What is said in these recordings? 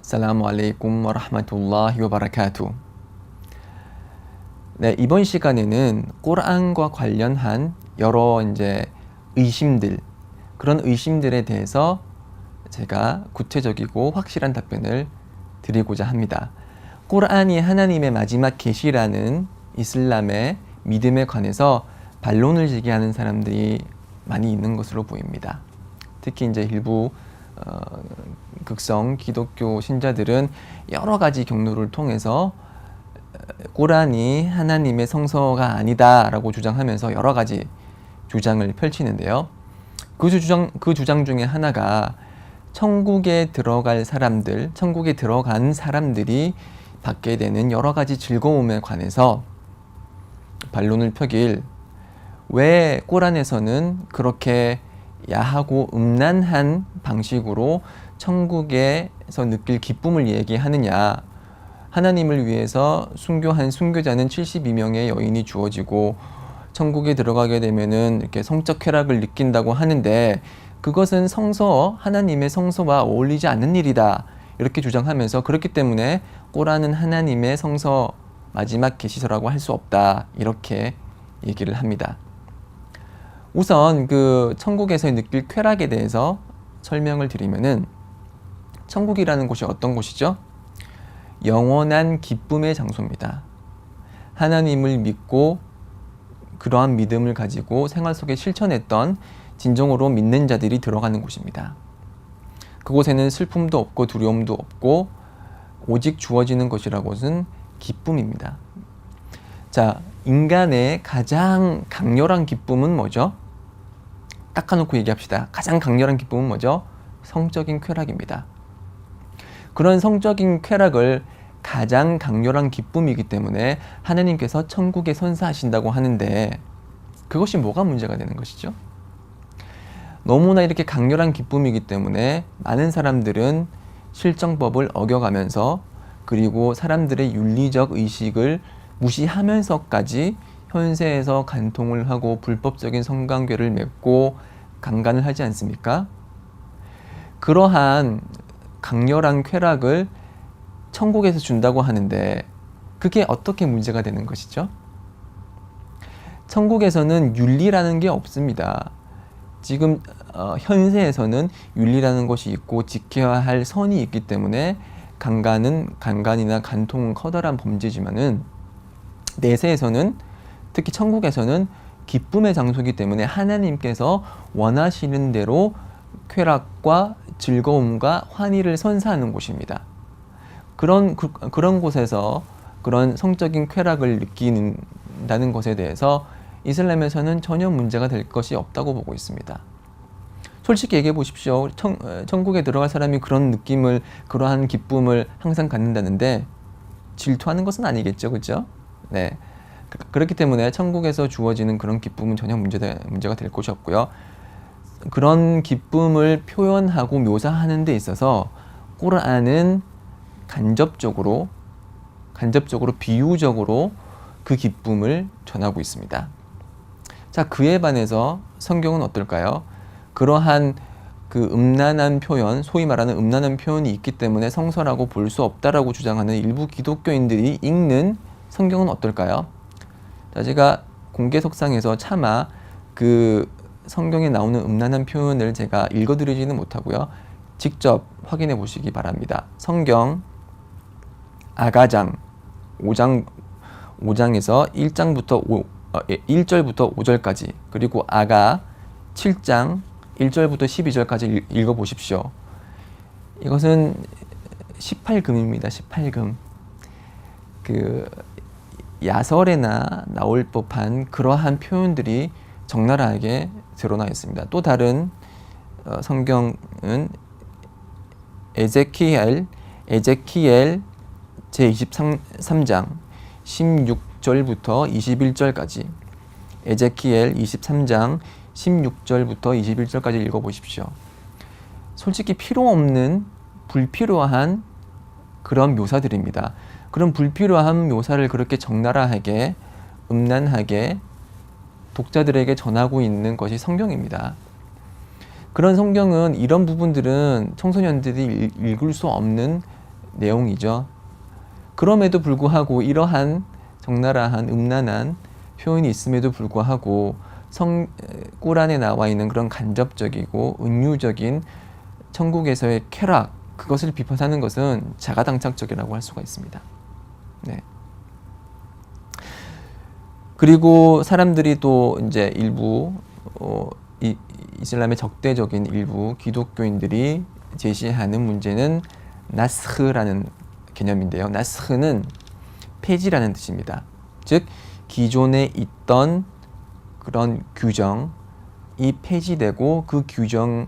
살라무 알레이쿰 와라흐마투ல்லா히 와바라카투. 네, 이번 시간에는 꾸르안과 관련한 여러 의심들, 그런 의심들에 대해서 제가 구체적이고 확실한 답변을 드리고자 합니다. 꾸르안이 하나님의 마지막 계시라는 이슬람의 믿음에 관해서 반론을 제기하는 사람들이 많이 있는 것으로 보입니다. 특히 일부 극성 기독교 신자들은 여러 가지 경로를 통해서 꾸란이 하나님의 성서가 아니다라고 주장하면서 여러 가지 주장을 펼치는데요. 그 주장 중에 하나가 천국에 들어간 사람들이 받게 되는 여러 가지 즐거움에 관해서 반론을 펴길, 왜 꾸란에서는 그렇게 야하고 음란한 방식으로 천국에서 느낄 기쁨을 얘기하느냐. 하나님을 위해서 순교한 순교자는 72명의 여인이 주어지고 천국에 들어가게 되면은 이렇게 성적 쾌락을 느낀다고 하는데 그것은 하나님의 성서와 어울리지 않는 일이다. 이렇게 주장하면서 그렇기 때문에 꾸란은 하나님의 성서 마지막 계시서라고 할 수 없다. 이렇게 얘기를 합니다. 우선 천국에서 느낄 쾌락에 대해서 설명을 드리면은 천국이라는 곳이 어떤 곳이죠? 영원한 기쁨의 장소입니다. 하나님을 믿고 그러한 믿음을 가지고 생활 속에 실천했던 진정으로 믿는 자들이 들어가는 곳입니다. 그곳에는 슬픔도 없고 두려움도 없고 오직 주어지는 것이라고는 기쁨입니다. 자, 인간의 가장 강렬한 기쁨은 뭐죠? 닦아놓고 얘기합시다. 가장 강렬한 기쁨은 뭐죠? 성적인 쾌락입니다. 그런 성적인 쾌락을 가장 강렬한 기쁨이기 때문에 하나님께서 천국에 선사하신다고 하는데 그것이 뭐가 문제가 되는 것이죠? 너무나 이렇게 강렬한 기쁨이기 때문에 많은 사람들은 실정법을 어겨가면서 그리고 사람들의 윤리적 의식을 무시하면서까지 현세에서 간통을 하고 불법적인 성관계를 맺고 강간을 하지 않습니까? 그러한 강렬한 쾌락을 천국에서 준다고 하는데 그게 어떻게 문제가 되는 것이죠? 천국에서는 윤리라는 게 없습니다. 지금 현세에서는 윤리라는 것이 있고 지켜야 할 선이 있기 때문에 강간이나 간통은 커다란 범죄지만은 내세에서는 특히 천국에서는 기쁨의 장소이기 때문에 하나님께서 원하시는 대로 쾌락과 즐거움과 환희를 선사하는 곳입니다. 그런 곳에서 그런 성적인 쾌락을 느낀다는 것에 대해서 이슬람에서는 전혀 문제가 될 것이 없다고 보고 있습니다. 솔직히 얘기해 보십시오. 천국에 들어갈 사람이 그러한 기쁨을 항상 갖는다는데 질투하는 것은 아니겠죠, 그렇죠? 네. 그렇기 때문에 천국에서 주어지는 그런 기쁨은 전혀 문제가 될 것이 없고요. 그런 기쁨을 표현하고 묘사하는 데 있어서 꾸르안은 간접적으로 비유적으로 그 기쁨을 전하고 있습니다. 자, 그에 반해서 성경은 어떨까요? 그러한 음란한 표현, 소위 말하는 음란한 표현이 있기 때문에 성서라고 볼 수 없다라고 주장하는 일부 기독교인들이 읽는 성경은 어떨까요? 자, 제가 공개석상에서 차마 성경에 나오는 음란한 표현을 제가 읽어드리지는 못하고요. 직접 확인해 보시기 바랍니다. 성경 아가장 5장에서 1절부터 5절까지 그리고 아가 7장 1절부터 12절까지 읽어보십시오. 이것은 18금입니다. 18금. 야설에나 나올 법한 그러한 표현들이 적나라하게 드러나 있습니다. 또 다른 성경은 에제키엘 제23장 16절부터 21절까지 에제키엘 23장 16절부터 21절까지 읽어보십시오. 솔직히 필요 없는 불필요한 그런 묘사들입니다. 그런 불필요한 묘사를 그렇게 적나라하게 음란하게 독자들에게 전하고 있는 것이 성경입니다. 그런 성경은 이런 부분들은 청소년들이 읽을 수 없는 내용이죠. 그럼에도 불구하고 이러한 적나라한 음란한 표현이 있음에도 불구하고 꾸란에 나와 있는 그런 간접적이고 은유적인 천국에서의 쾌락, 그것을 비판하는 것은 자가당착적이라고 할 수가 있습니다. 네. 그리고 사람들이 또 이제 일부 이슬람의 적대적인 일부 기독교인들이 제시하는 문제는 나스흐라는 개념인데요. 나스흐는 폐지라는 뜻입니다. 즉 기존에 있던 그런 규정이 폐지되고 그 규정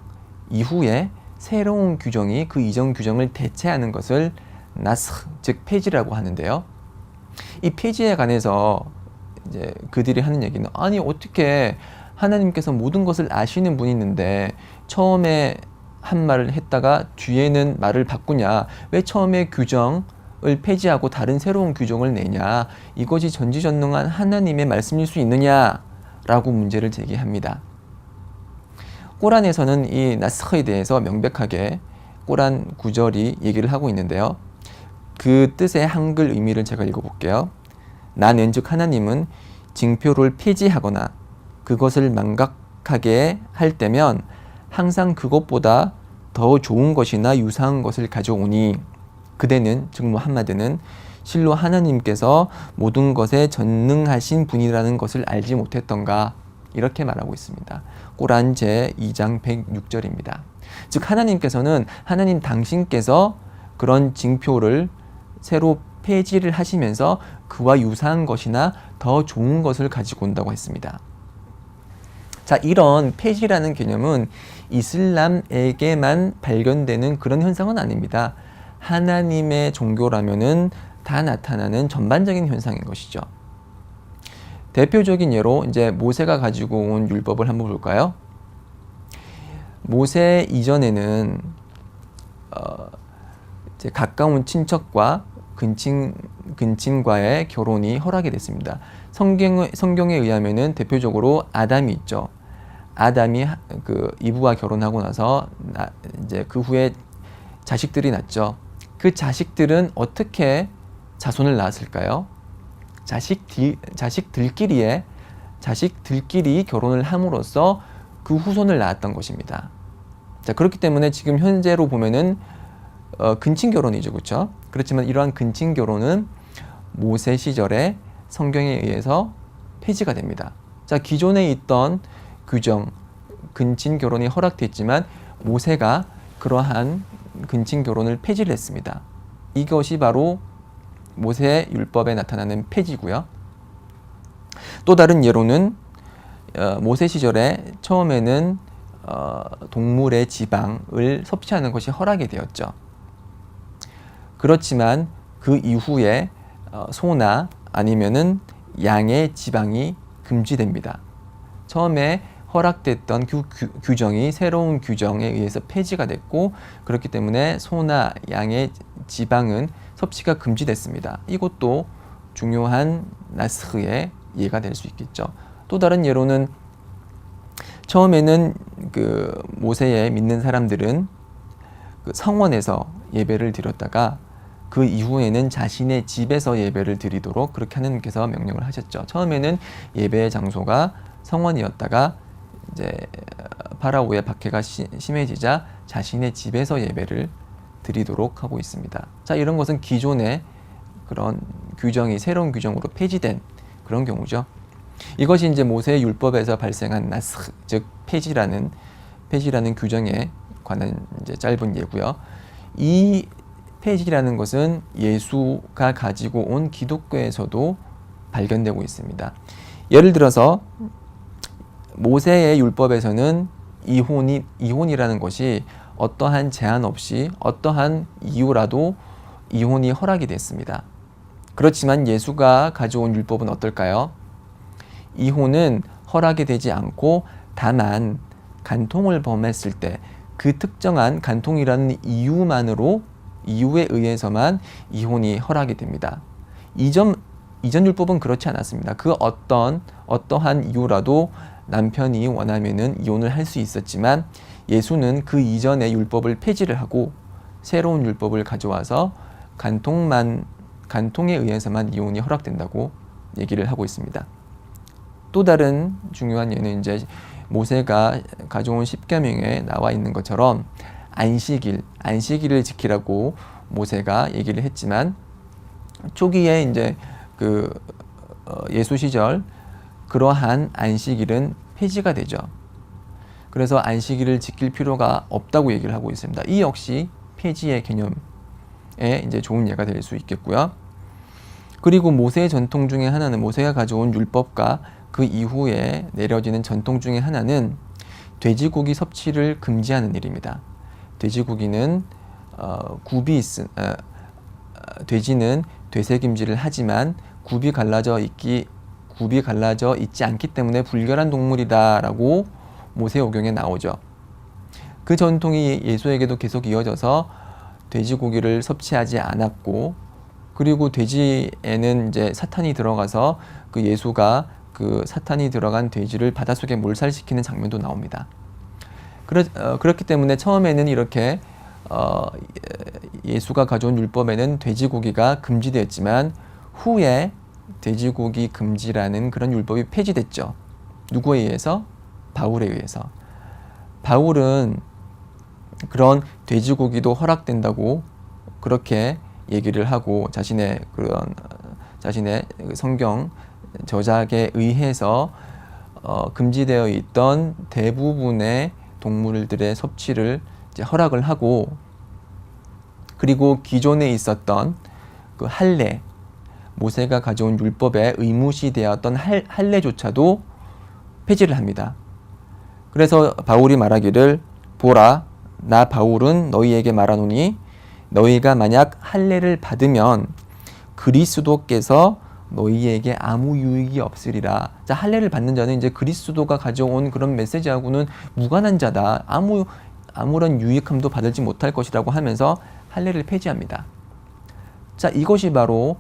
이후에 새로운 규정이 그 이전 규정을 대체하는 것을 나스흐, 즉 폐지라고 하는데요. 이 폐지에 관해서 이제 그들이 하는 얘기는, 아니 어떻게 하나님께서 모든 것을 아시는 분이 있는데 처음에 한 말을 했다가 뒤에는 말을 바꾸냐, 왜 처음에 규정을 폐지하고 다른 새로운 규정을 내냐, 이것이 전지전능한 하나님의 말씀일 수 있느냐 라고 문제를 제기합니다. 꾸란에서는 이 나스흐에 대해서 명백하게 꾸란 구절이 얘기를 하고 있는데요. 그 뜻의 한글 의미를 제가 읽어볼게요. 나는 즉 하나님은 징표를 폐지하거나 그것을 망각하게 할 때면 항상 그것보다 더 좋은 것이나 유사한 것을 가져오니 그대는 즉 무함마드는 실로 하나님께서 모든 것에 전능하신 분이라는 것을 알지 못했던가, 이렇게 말하고 있습니다. 꾸란 제2장 106절입니다. 즉 하나님께서는 하나님 당신께서 그런 징표를 새로 폐지를 하시면서 그와 유사한 것이나 더 좋은 것을 가지고 온다고 했습니다. 자, 이런 폐지라는 개념은 이슬람에게만 발견되는 그런 현상은 아닙니다. 하나님의 종교라면은 다 나타나는 전반적인 현상인 것이죠. 대표적인 예로 이제 모세가 가지고 온 율법을 한번 볼까요? 모세 이전에는 이제 가까운 친척과 근친과의 결혼이 허락이 됐습니다. 성경에 의하면은 대표적으로 아담이 있죠. 아담이 그 이브와 결혼하고 나서 이제 그 후에 자식들이 났죠. 그 자식들은 어떻게 자손을 낳았을까요? 자식들끼리 결혼을 함으로써 그 후손을 낳았던 것입니다. 자, 그렇기 때문에 지금 현재로 보면은 근친 결혼이죠, 그렇죠? 그렇지만 이러한 근친 결혼은 모세 시절에 성경에 의해서 폐지가 됩니다. 자, 기존에 있던 규정, 근친 결혼이 허락됐지만 모세가 그러한 근친 결혼을 폐지를 했습니다. 이것이 바로 모세 율법에 나타나는 폐지고요. 또 다른 예로는 모세 시절에 처음에는 동물의 지방을 섭취하는 것이 허락이 되었죠. 그렇지만 그 이후에 소나 아니면은 양의 지방이 금지됩니다. 처음에 허락됐던 규정이 새로운 규정에 의해서 폐지가 됐고, 그렇기 때문에 소나 양의 지방은 섭취가 금지됐습니다. 이것도 중요한 나스흐의 예가 될 수 있겠죠. 또 다른 예로는 처음에는 그 모세에 믿는 사람들은 그 성원에서 예배를 드렸다가 그 이후에는 자신의 집에서 예배를 드리도록 그렇게 하나님께서 명령을 하셨죠. 처음에는 예배의 장소가 성원이었다가 이제 파라오의 박해가 심해지자 자신의 집에서 예배를 드리도록 하고 있습니다. 자, 이런 것은 기존의 그런 규정이 새로운 규정으로 폐지된 그런 경우죠. 이것이 이제 모세의 율법에서 발생한 나스흐, 즉 폐지라는 규정에 관한 이제 짧은 예고요. 이 폐지라는 것은 예수가 가지고 온 기독교에서도 발견되고 있습니다. 예를 들어서 모세의 율법에서는 이혼이라는 것이 어떠한 제한 없이 어떠한 이유라도 이혼이 허락이 됐습니다. 그렇지만 예수가 가져온 율법은 어떨까요? 이혼은 허락이 되지 않고 다만 간통을 범했을 때 그 특정한 간통이라는 이유에 의해서만 이혼이 허락이 됩니다. 이전 율법은 그렇지 않았습니다. 그 어떠한 이유라도 남편이 원하면은 이혼을 할 수 있었지만 예수는 그 이전의 율법을 폐지를 하고 새로운 율법을 가져와서 간통에 의해서만 이혼이 허락된다고 얘기를 하고 있습니다. 또 다른 중요한 예는 이제 모세가 가져온 십계명에 나와 있는 것처럼 안식일을 지키라고 모세가 얘기를 했지만 초기에 이제 예수 시절 그러한 안식일은 폐지가 되죠. 그래서 안식일을 지킬 필요가 없다고 얘기를 하고 있습니다. 이 역시 폐지의 개념에 이제 좋은 예가 될 수 있겠고요. 그리고 모세의 전통 중에 하나는 모세가 가져온 율법과 그 이후에 내려지는 전통 중에 하나는 돼지고기 섭취를 금지하는 일입니다. 돼지고기는 돼지는 되새김질을 하지만 굽이 갈라져 있지 않기 때문에 불결한 동물이다라고 모세오경에 나오죠. 그 전통이 예수에게도 계속 이어져서 돼지고기를 섭취하지 않았고, 그리고 돼지에는 이제 사탄이 들어가서 그 예수가 그 사탄이 들어간 돼지를 바닷속에 몰살시키는 장면도 나옵니다. 그렇기 때문에 처음에는 이렇게 예수가 가져온 율법에는 돼지고기가 금지되었지만 후에 돼지고기 금지라는 그런 율법이 폐지됐죠. 누구에 의해서? 바울에 의해서. 바울은 그런 돼지고기도 허락된다고 그렇게 얘기를 하고 자신의 성경 저작에 의해서 금지되어 있던 대부분의 동물들의 섭취를 이제 허락을 하고, 그리고 기존에 있었던 그 할례, 모세가 가져온 율법에 의무시 되었던 할례조차도 폐지를 합니다. 그래서 바울이 말하기를, 보라, 나 바울은 너희에게 말하노니 너희가 만약 할례를 받으면 그리스도께서 너희에게 아무 유익이 없으리라. 자, 할례를 받는 자는 이제 그리스도가 가져온 그런 메시지하고는 무관한 자다. 아무런 유익함도 받을지 못할 것이라고 하면서 할례를 폐지합니다. 자, 이것이 바로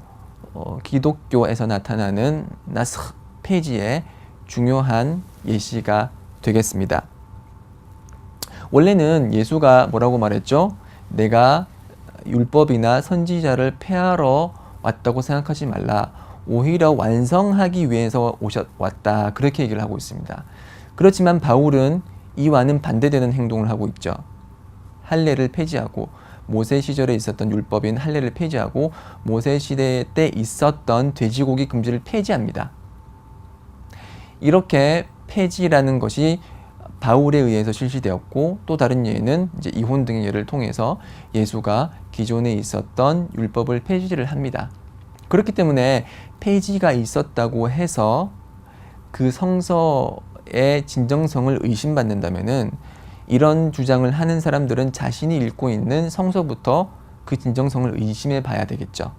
기독교에서 나타나는 나스흐 폐지의 중요한 예시가 되겠습니다. 원래는 예수가 뭐라고 말했죠? 내가 율법이나 선지자를 폐하러 왔다고 생각하지 말라. 오히려 완성하기 위해서 왔다. 그렇게 얘기를 하고 있습니다. 그렇지만 바울은 이와는 반대되는 행동을 하고 있죠. 할례를 폐지하고, 모세 시절에 있었던 율법인 할례를 폐지하고 모세 시대 때 있었던 돼지고기 금지를 폐지합니다. 이렇게 폐지라는 것이 바울에 의해서 실시되었고, 또 다른 예는 이제 이혼 등의 예를 통해서 예수가 기존에 있었던 율법을 폐지를 합니다. 그렇기 때문에 폐지가 있었다고 해서 그 성서의 진정성을 의심받는다면은 이런 주장을 하는 사람들은 자신이 읽고 있는 성서부터 그 진정성을 의심해 봐야 되겠죠.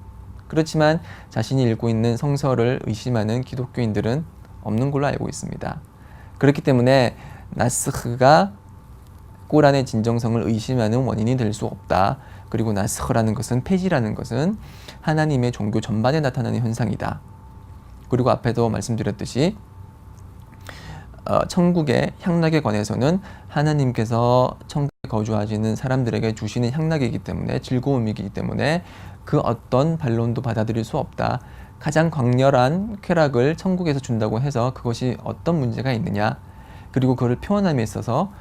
그렇지만 자신이 읽고 있는 성서를 의심하는 기독교인들은 없는 걸로 알고 있습니다. 그렇기 때문에 나스흐가 꾸란의 진정성을 의심하는 원인이 될 수 없다. 그리고 나스흐라는 것은, 폐지라는 것은 하나님의 종교 전반에 나타나는 현상이다. 그리고 앞에도 말씀드렸듯이 천국의 향락에 관해서는 하나님께서 천국에 거주하시는 사람들에게 주시는 향락이기 때문에, 즐거움이기 때문에 그 어떤 반론도 받아들일 수 없다. 가장 강렬한 쾌락을 천국에서 준다고 해서 그것이 어떤 문제가 있느냐. 그리고 그걸 표현함에 있어서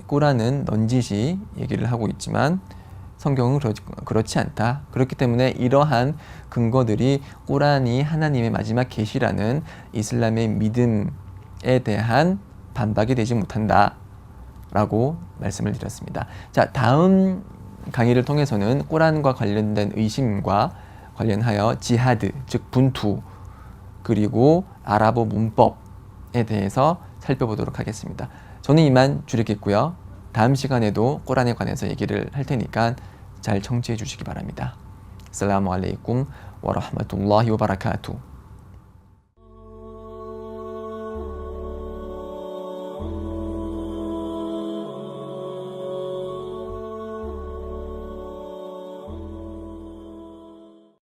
꾸란은 넌지시 얘기를 하고 있지만 성경은 그렇지 않다. 그렇기 때문에 이러한 근거들이 꾸란이 하나님의 마지막 계시라는 이슬람의 믿음에 대한 반박이 되지 못한다 라고 말씀을 드렸습니다. 자, 다음 강의를 통해서는 꾸란과 관련된 의심과 관련하여 지하드, 즉 분투, 그리고 아랍어 문법에 대해서 살펴보도록 하겠습니다. 저는 이만 줄이겠고요. 다음 시간에도 꾸란에 관해서 얘기를 할 테니까 잘 청취해 주시기 바랍니다. 아살라무 알레이쿰 와 라흐마툴라히 와 바라카투.